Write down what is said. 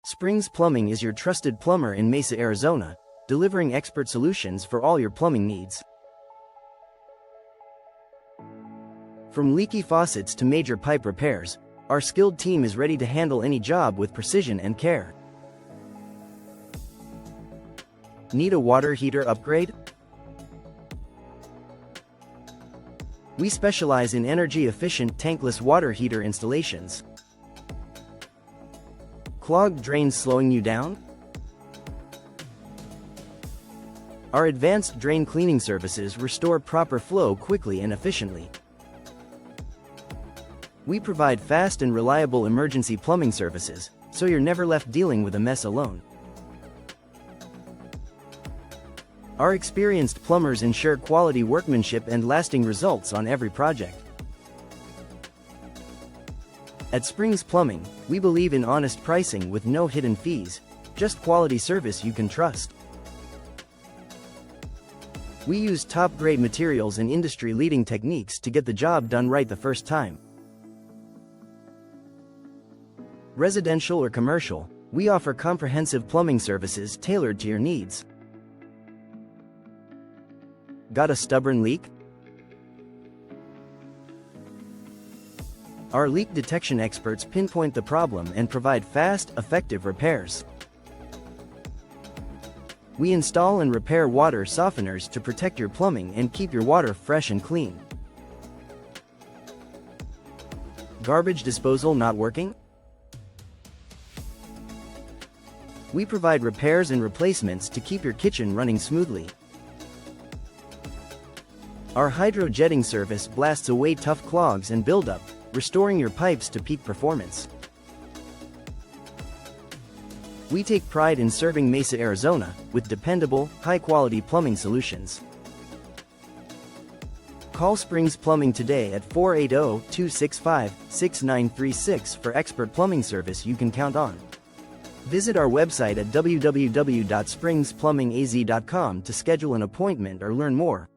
Springs Plumbing is your trusted plumber in Mesa, Arizona, delivering expert solutions for all your plumbing needs. From leaky faucets to major pipe repairs, our skilled team is ready to handle any job with precision and care. Need a water heater upgrade? We specialize in energy-efficient tankless water heater installations. Clogged drains slowing you down? Our advanced drain cleaning services restore proper flow quickly and efficiently. We provide fast and reliable emergency plumbing services, so you're never left dealing with a mess alone. Our experienced plumbers ensure quality workmanship and lasting results on every project. At Springs Plumbing, we believe in honest pricing with no hidden fees, just quality service you can trust. We use top-grade materials and industry-leading techniques to get the job done right the first time. Residential or commercial, we offer comprehensive plumbing services tailored to your needs. Got a stubborn leak? Our leak detection experts pinpoint the problem and provide fast, effective repairs. We install and repair water softeners to protect your plumbing and keep your water fresh and clean. Garbage disposal not working? We provide repairs and replacements to keep your kitchen running smoothly. Our hydro jetting service blasts away tough clogs and buildup, restoring your pipes to peak performance. We take pride in serving Mesa, Arizona, with dependable, high-quality plumbing solutions. Call Springs Plumbing today at 480-265-6936 for expert plumbing service you can count on. Visit our website at www.springsplumbingaz.com to schedule an appointment or learn more.